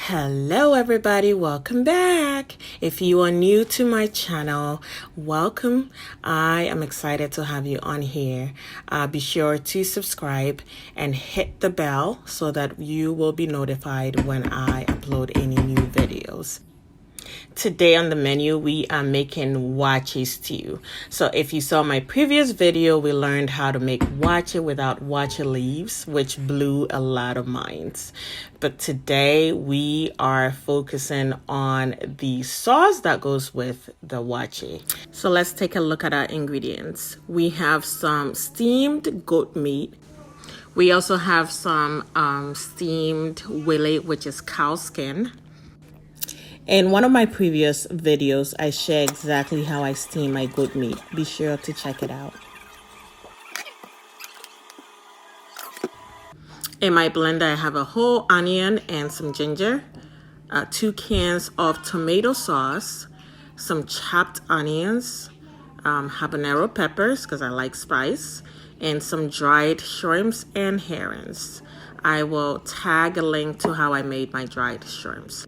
Hello everybody, welcome back. If you are new to my channel, welcome. I am excited to have you on here. Be sure to subscribe and hit the bell so that you will be notified when I upload any new videos. Today on the menu, we are making waakye stew. So if you saw my previous video, we learned how to make waakye without waakye leaves, which blew a lot of minds. But today we are focusing on the sauce that goes with the waakye. So let's take a look at our ingredients. We have some steamed goat meat. We also have some steamed wele, which is cow skin. In one of my previous videos, I share exactly how I steam my goat meat. Be sure to check it out. In my blender, I have a whole onion and some ginger, 2 cans of tomato sauce, some chopped onions, habanero peppers because I like spice, and some dried shrimps and herrings. I will tag a link to how I made my dried shrimps.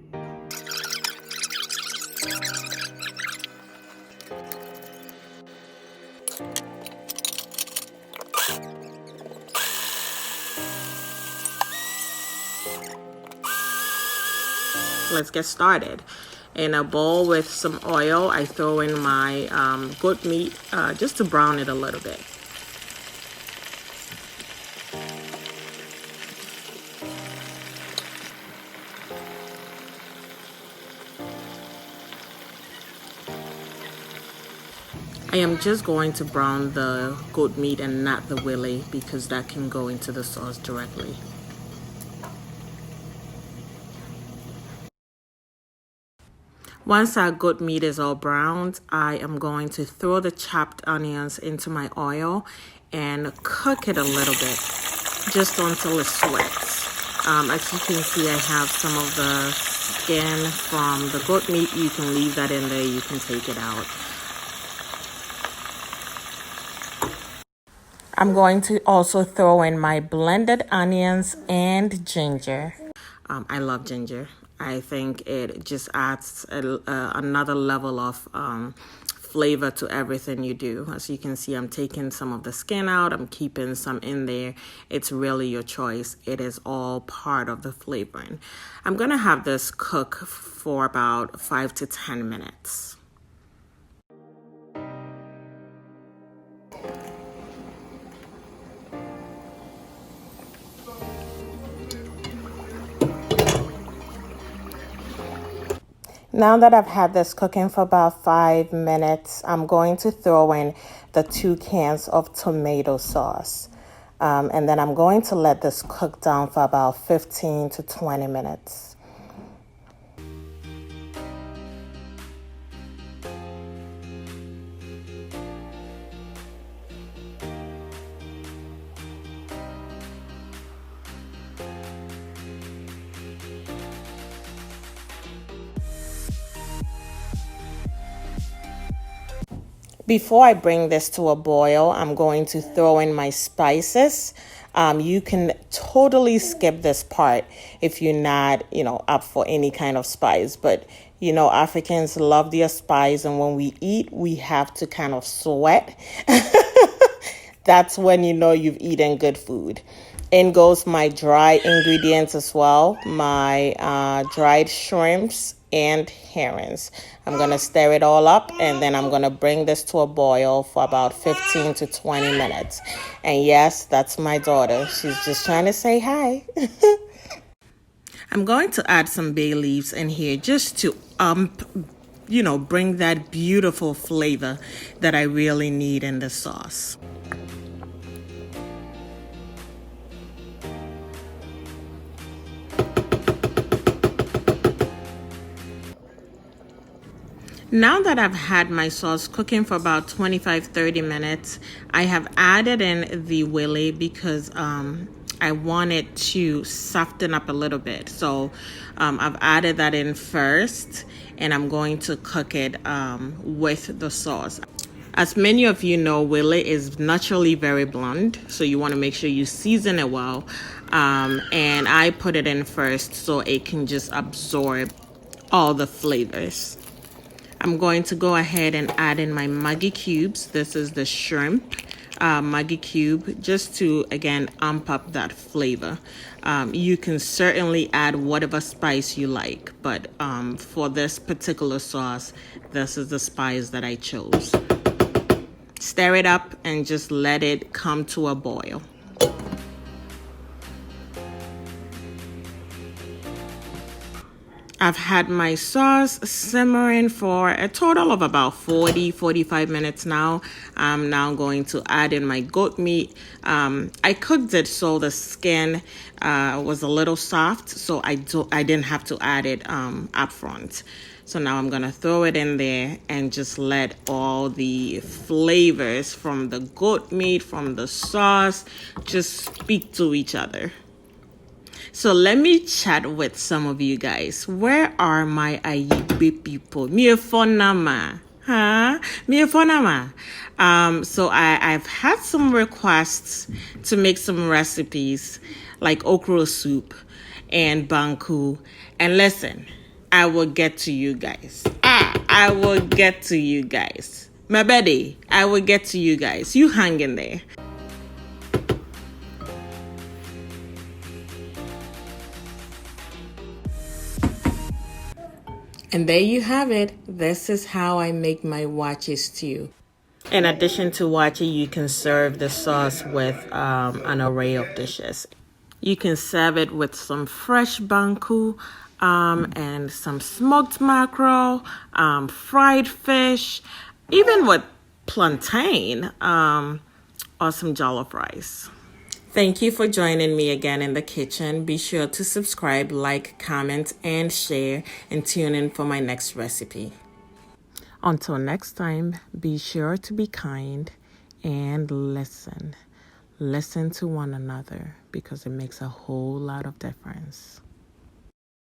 Let's get started. In a bowl with some oil, I throw in my goat meat just to brown it a little bit. I am just going to brown the goat meat and not the wele because that can go into the sauce directly. Once our goat meat is all browned, I am going to throw the chopped onions into my oil and cook it a little bit, just until it sweats. As you can see, I have some of the skin from the goat meat. You can leave that in there, you can take it out. I'm going to also throw in my blended onions and ginger. I love ginger. I think it just adds another level of flavor to everything you do. As you can see, I'm taking some of the skin out. I'm keeping some in there. It's really your choice. It is all part of the flavoring. I'm going to have this cook for about 5 to 10 minutes. Now that I've had this cooking for about 5 minutes, I'm going to throw in the 2 cans of tomato sauce. And then I'm going to let this cook down for about 15 to 20 minutes. Before I bring this to a boil, I'm going to throw in my spices. You can totally skip this part if you're not, up for any kind of spice. But, Africans love their spice. And when we eat, we have to kind of sweat. That's when you've eaten good food. In goes my dry ingredients as well. My dried shrimps and herrings. I'm going to stir it all up and then I'm going to bring this to a boil for about 15 to 20 minutes. And yes, that's my daughter. She's just trying to say hi. I'm going to add some bay leaves in here just to bring that beautiful flavor that I really need in the sauce. Now that I've had my sauce cooking for about 25-30 minutes, I have added in the wele because I want it to soften up a little bit. So I've added that in first and I'm going to cook it with the sauce. As many of you know, Wele is naturally very blunt, so you want to make sure you season it well. and I put it in first so it can just absorb all the flavors. I'm going to go ahead and add in my Maggie Cubes. This is the shrimp Maggie Cube, just to, again, amp up that flavor. You can certainly add whatever spice you like, but for this particular sauce, this is the spice that I chose. Stir it up and just let it come to a boil. I've had my sauce simmering for a total of about 45 minutes now. I'm now going to add in my goat meat. I cooked it so the skin was a little soft, so I didn't have to add it up front. So now I'm gonna throw it in there and just let all the flavors from the goat meat, from the sauce, just speak to each other. So let me chat with some of you guys. Where are my Ayibe people? Miefonama. Huh? Miefonama. So I've had some requests to make some recipes like okra soup and banku. And listen, I will get to you guys. I will get to you guys. My baby, I will get to you guys. You hang in there. And there you have it. This is how I make my waakye stew. In addition to waakye, you can serve the sauce with an array of dishes. You can serve it with some fresh banku and some smoked mackerel, fried fish, even with plantain or some jollof rice. Thank you for joining me again in the kitchen. Be sure to subscribe, like, comment, and share, and tune in for my next recipe. Until next time, be sure to be kind and listen. Listen to one another because it makes a whole lot of difference.